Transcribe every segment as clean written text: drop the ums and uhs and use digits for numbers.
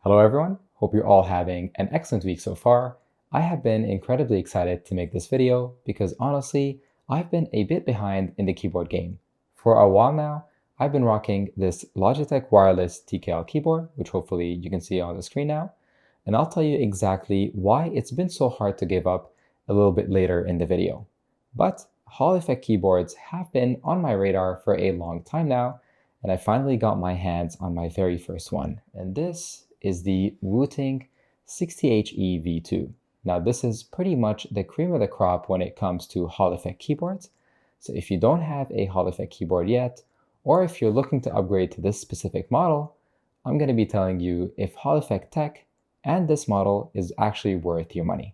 Hello everyone, hope you're all having an excellent week so far. I have been incredibly excited to make this video because honestly, I've been a bit behind in the keyboard game. For a while now, I've been rocking this Logitech wireless TKL keyboard, which hopefully you can see on the screen now, and I'll tell you exactly why it's been so hard to give up a little bit later in the video. But Hall effect keyboards have been on my radar for a long time now, and I finally got my hands on my very first one, and this is the Wooting 60HE V2. Now this is pretty much the cream of the crop when it comes to Hall effect keyboards. So if you don't have a Hall effect keyboard yet, or if you're looking to upgrade to this specific model, I'm going to be telling you if Hall effect tech and this model is actually worth your money.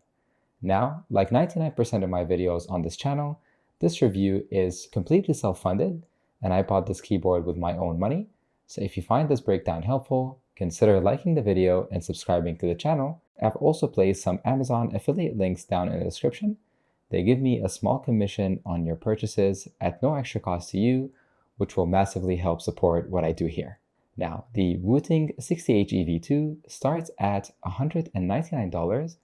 Now, like 99% of my videos on this channel, this review is completely self-funded, and I bought this keyboard with my own money. So if you find this breakdown helpful, consider liking the video and subscribing to the channel. I've also placed some Amazon affiliate links down in the description. They give me a small commission on your purchases at no extra cost to you, which will massively help support what I do here. Now, the Wooting 60HE V2 starts at $199,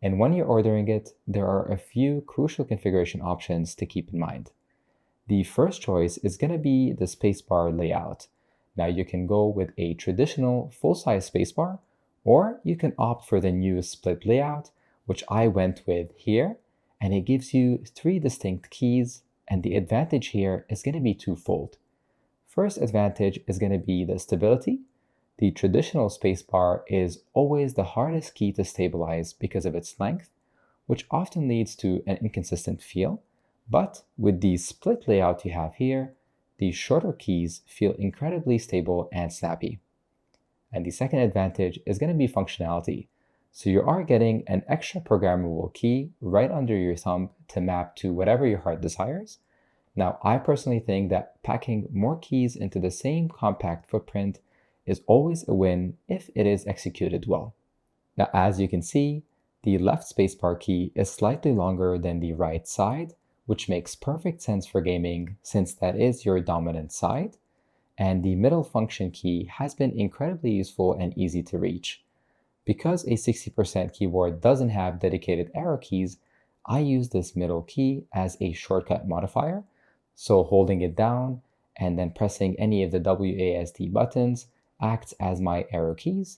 and when you're ordering it, there are a few crucial configuration options to keep in mind. The first choice is going to be the spacebar layout. Now you can go with a traditional full-size spacebar, or you can opt for the new split layout, which I went with here, and it gives you 3 distinct keys, and the advantage here is going to be twofold. First advantage is going to be the stability. The traditional spacebar is always the hardest key to stabilize because of its length, which often leads to an inconsistent feel. But with the split layout you have here, the shorter keys feel incredibly stable and snappy. And the second advantage is going to be functionality. So you are getting an extra programmable key right under your thumb to map to whatever your heart desires. Now, I personally think that packing more keys into the same compact footprint is always a win if it is executed well. Now, as you can see, the left spacebar key is slightly longer than the right side, which makes perfect sense for gaming since that is your dominant side, and the middle function key has been incredibly useful and easy to reach. Because a 60% keyboard doesn't have dedicated arrow keys, I use this middle key as a shortcut modifier, so holding it down and then pressing any of the WASD buttons acts as my arrow keys,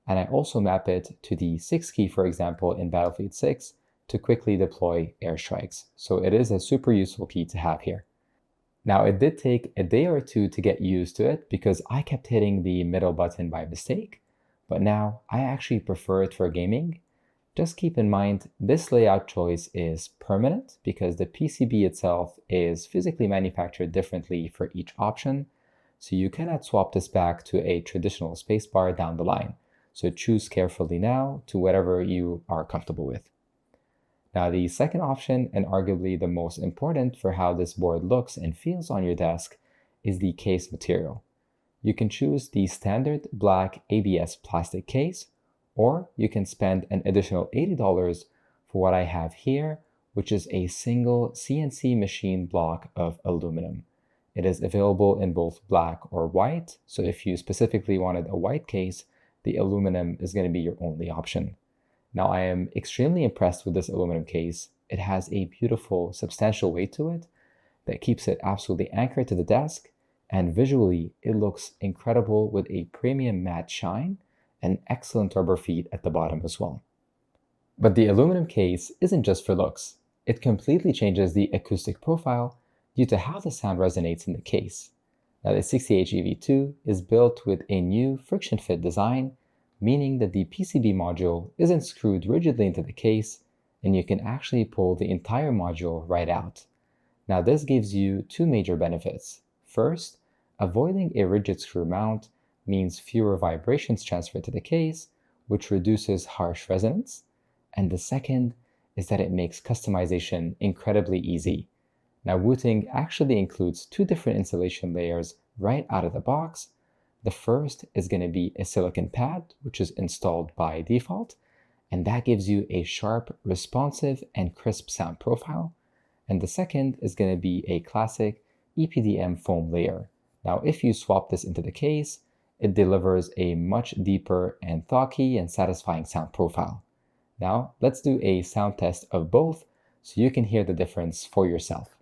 and I also map it to the 6 key, for example, in Battlefield 6, to quickly deploy airstrikes. So it is a super useful key to have here. Now, it did take a day or two to get used to it because I kept hitting the middle button by mistake, but now I actually prefer it for gaming. Just keep in mind, this layout choice is permanent because the PCB itself is physically manufactured differently for each option, so you cannot swap this back to a traditional spacebar down the line. So choose carefully now to whatever you are comfortable with. Now, the second option, and arguably the most important for how this board looks and feels on your desk, is the case material. You can choose the standard black ABS plastic case, or you can spend an additional $80 for what I have here, which is a single CNC machine block of aluminum. It is available in both black or white, so if you specifically wanted a white case, the aluminum is going to be your only option. Now, I am extremely impressed with this aluminum case. It has a beautiful, substantial weight to it that keeps it absolutely anchored to the desk, and visually, it looks incredible with a premium matte shine and excellent rubber feet at the bottom as well. But the aluminum case isn't just for looks. It completely changes the acoustic profile due to how the sound resonates in the case. Now, the 60HE V2 is built with a new friction fit design, meaning that the PCB module isn't screwed rigidly into the case, and you can actually pull the entire module right out. Now, this gives you 2 major benefits. First, avoiding a rigid screw mount means fewer vibrations transferred to the case, which reduces harsh resonance. And the second is that it makes customization incredibly easy. Now, Wooting actually includes 2 different installation layers right out of the box. The first is going to be a silicone pad, which is installed by default, and that gives you a sharp, responsive, and crisp sound profile. And the second is going to be a classic EPDM foam layer. Now, if you swap this into the case, it delivers a much deeper and talky and satisfying sound profile. Now, let's do a sound test of both so you can hear the difference for yourself.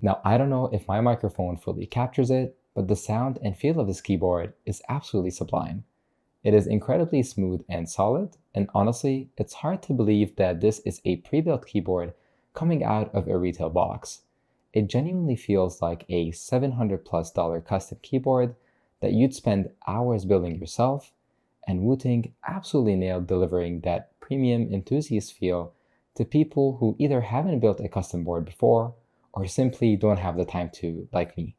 Now, I don't know if my microphone fully captures it, but the sound and feel of this keyboard is absolutely sublime. It is incredibly smooth and solid, and honestly, it's hard to believe that this is a pre-built keyboard coming out of a retail box. It genuinely feels like a $700+ custom keyboard that you'd spend hours building yourself, and Wooting absolutely nailed delivering that premium enthusiast feel to people who either haven't built a custom board before or simply don't have the time to, like me.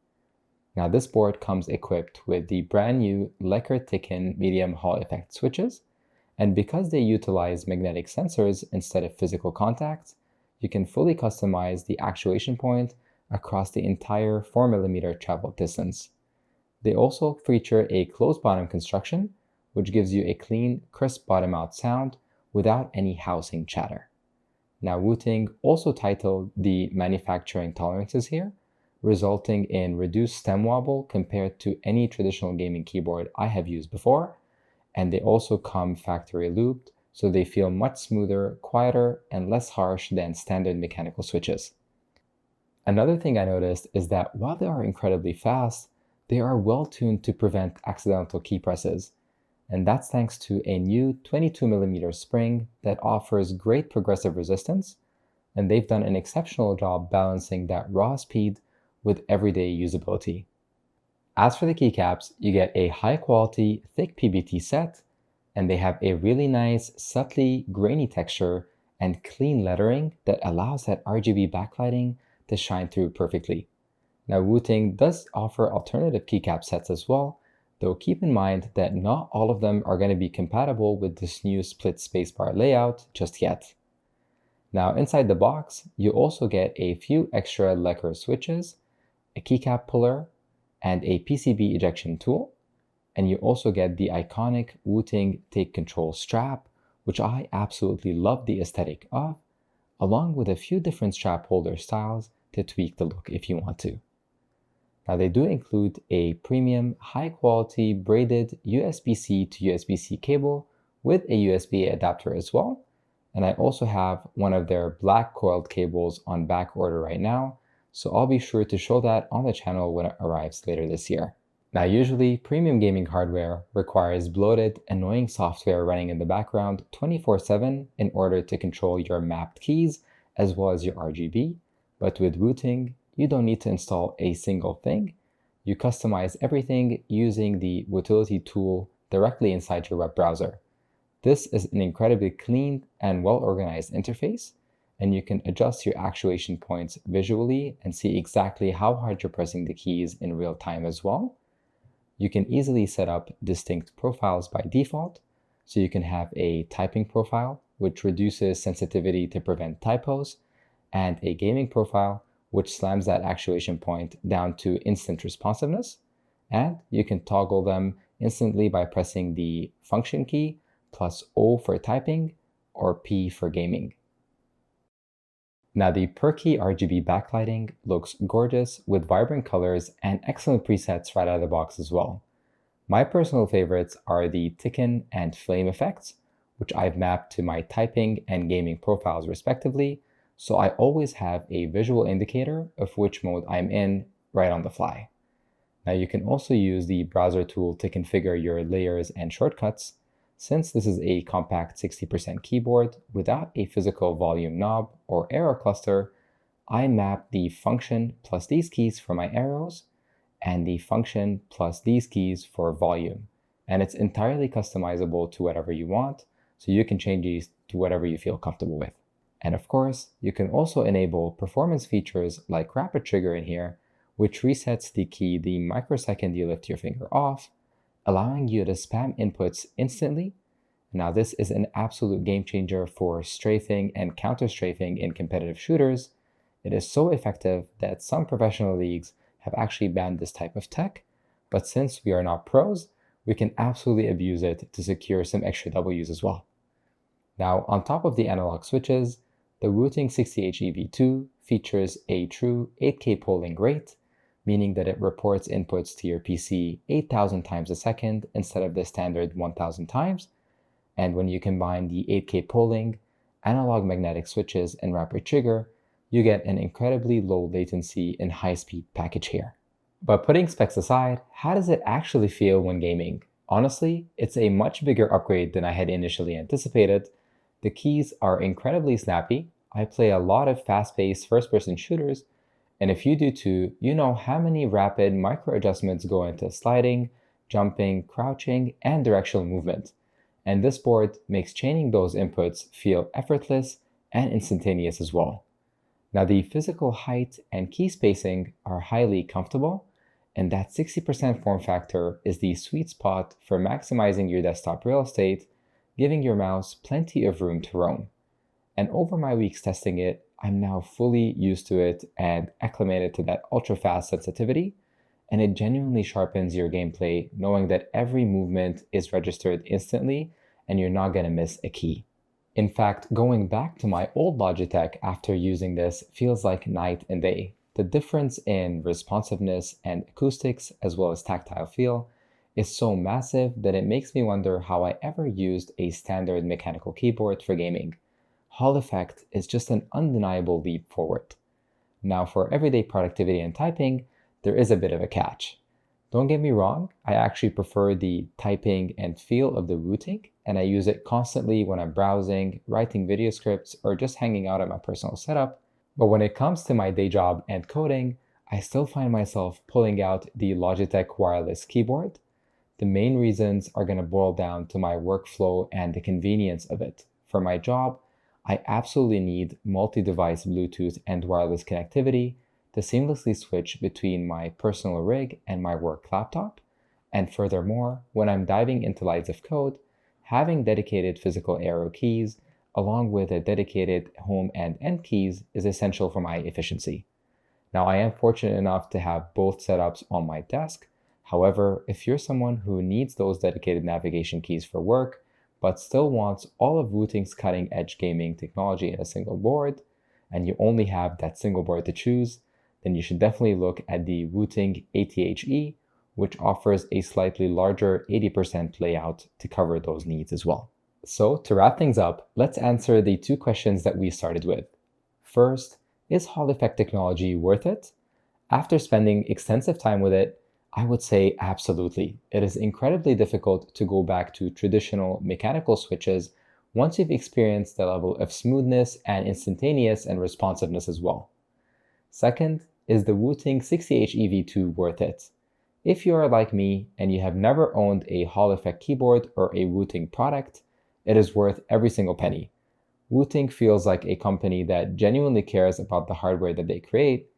Now, this board comes equipped with the brand new Lekker Tikken medium Hall effect switches, and because they utilize magnetic sensors instead of physical contacts, you can fully customize the actuation point across the entire 4mm travel distance. They also feature a closed bottom construction, which gives you a clean, crisp bottom out sound without any housing chatter. Now, Wooting also titled the manufacturing tolerances here, resulting in reduced stem wobble compared to any traditional gaming keyboard I have used before, and they also come factory looped, so they feel much smoother, quieter, and less harsh than standard mechanical switches. Another thing I noticed is that while they are incredibly fast, they are well tuned to prevent accidental key presses, and that's thanks to a new 22mm spring that offers great progressive resistance, and they've done an exceptional job balancing that raw speed with everyday usability. As for the keycaps, you get a high-quality, thick PBT set, and they have a really nice, subtly grainy texture and clean lettering that allows that RGB backlighting to shine through perfectly. Now, Wooting does offer alternative keycap sets as well, though keep in mind that not all of them are going to be compatible with this new split spacebar layout just yet. Now, inside the box, you also get a few extra Lekker switches, a keycap puller, and a PCB ejection tool, and you also get the iconic Wooting Take Control strap, which I absolutely love the aesthetic of, along with a few different strap holder styles to tweak the look if you want to. Now, they do include a premium, high-quality braided USB-C to USB-C cable with a USB adapter as well, and I also have one of their black coiled cables on back order right now, so I'll be sure to show that on the channel when it arrives later this year. Now, usually, premium gaming hardware requires bloated, annoying software running in the background 24/7 in order to control your mapped keys as well as your RGB, but with Wooting, you don't need to install a single thing. You customize everything using the Wootility tool directly inside your web browser. This is an incredibly clean and well-organized interface, and you can adjust your actuation points visually and see exactly how hard you're pressing the keys in real time as well. You can easily set up distinct profiles by default, so you can have a typing profile, which reduces sensitivity to prevent typos, and a gaming profile, which slams that actuation point down to instant responsiveness, and you can toggle them instantly by pressing the function key plus O for typing or P for gaming. Now, the perky RGB backlighting looks gorgeous with vibrant colors and excellent presets right out of the box as well. My personal favorites are the Tikken and Flame effects, which I've mapped to my typing and gaming profiles respectively, so I always have a visual indicator of which mode I'm in right on the fly. Now, you can also use the browser tool to configure your layers and shortcuts, since this is a compact 60% keyboard without a physical volume knob or error cluster. I map the function plus these keys for my arrows and the function plus these keys for volume. And it's entirely customizable to whatever you want, so you can change these to whatever you feel comfortable with. And of course, you can also enable performance features like rapid trigger in here, which resets the key the microsecond you lift your finger off, allowing you to spam inputs instantly. Now, this is an absolute game changer for strafing and counter-strafing in competitive shooters. It is so effective that some professional leagues have actually banned this type of tech, but since we are not pros, we can absolutely abuse it to secure some extra Ws as well. Now, on top of the analog switches, the Wooting 60HE V2 features a true 8K polling rate, meaning that it reports inputs to your PC 8,000 times a second instead of the standard 1,000 times. And when you combine the 8K polling, analog magnetic switches, and rapid trigger, you get an incredibly low latency and high-speed package here. But putting specs aside, how does it actually feel when gaming? Honestly, it's a much bigger upgrade than I had initially anticipated. The keys are incredibly snappy. I play a lot of fast-paced first-person shooters, and if you do too, you know how many rapid micro adjustments go into sliding, jumping, crouching, and directional movement. And this board makes chaining those inputs feel effortless and instantaneous as well. Now, the physical height and key spacing are highly comfortable, and that 60% form factor is the sweet spot for maximizing your desktop real estate, giving your mouse plenty of room to roam. And over my weeks testing it, I'm now fully used to it and acclimated to that ultra-fast sensitivity, and it genuinely sharpens your gameplay knowing that every movement is registered instantly and you're not going to miss a key. In fact, going back to my old Logitech after using this feels like night and day. The difference in responsiveness and acoustics, as well as tactile feel, is so massive that it makes me wonder how I ever used a standard mechanical keyboard for gaming. Hall effect is just an undeniable leap forward. Now, for everyday productivity and typing, there is a bit of a catch. Don't get me wrong, I actually prefer the typing and feel of the Wooting, and I use it constantly when I'm browsing, writing video scripts, or just hanging out at my personal setup. But when it comes to my day job and coding, I still find myself pulling out the Logitech wireless keyboard. The main reasons are going to boil down to my workflow and the convenience of it. For my job, I absolutely need multi-device Bluetooth and wireless connectivity to seamlessly switch between my personal rig and my work laptop. And furthermore, when I'm diving into lines of code, having dedicated physical arrow keys along with a dedicated home and end keys is essential for my efficiency. Now, I am fortunate enough to have both setups on my desk. However, if you're someone who needs those dedicated navigation keys for work, but still wants all of Wooting's cutting-edge gaming technology in a single board, and you only have that single board to choose, then you should definitely look at the Wooting ATHE, which offers a slightly larger 80% layout to cover those needs as well. So to wrap things up, let's answer the two questions that we started with. First, is Hall effect technology worth it? After spending extensive time with it, I would say absolutely. It is incredibly difficult to go back to traditional mechanical switches once you've experienced the level of smoothness and instantaneous and responsiveness as well. Second, is the Wooting 60HE V2 worth it? If you are like me and you have never owned a Hall effect keyboard or a Wooting product, it is worth every single penny. Wooting feels like a company that genuinely cares about the hardware that they create,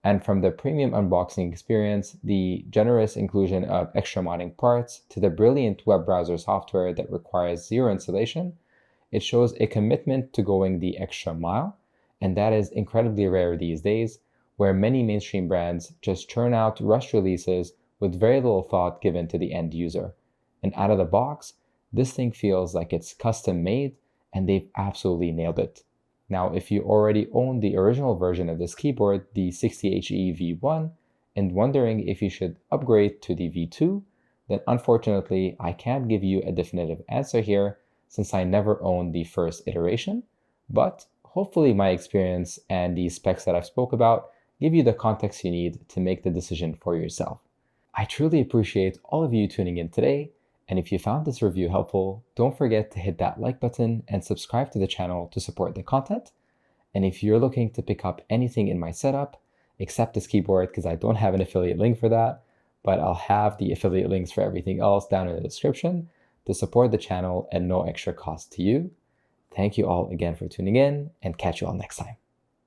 and from the premium unboxing experience, the generous inclusion of extra modding parts, to the brilliant web browser software that requires zero installation, it shows a commitment to going the extra mile, and that is incredibly rare these days, where many mainstream brands just churn out rush releases with very little thought given to the end user. And out of the box, this thing feels like it's custom made, and they've absolutely nailed it. Now, if you already own the original version of this keyboard, the 60HE V1, and wondering if you should upgrade to the V2, then unfortunately, I can't give you a definitive answer here since I never owned the first iteration, but hopefully my experience and the specs that I've spoke about give you the context you need to make the decision for yourself. I truly appreciate all of you tuning in today, and if you found this review helpful, don't forget to hit that like button and subscribe to the channel to support the content. And if you're looking to pick up anything in my setup, except this keyboard, because I don't have an affiliate link for that, but I'll have the affiliate links for everything else down in the description to support the channel at no extra cost to you. Thank you all again for tuning in, and catch you all next time.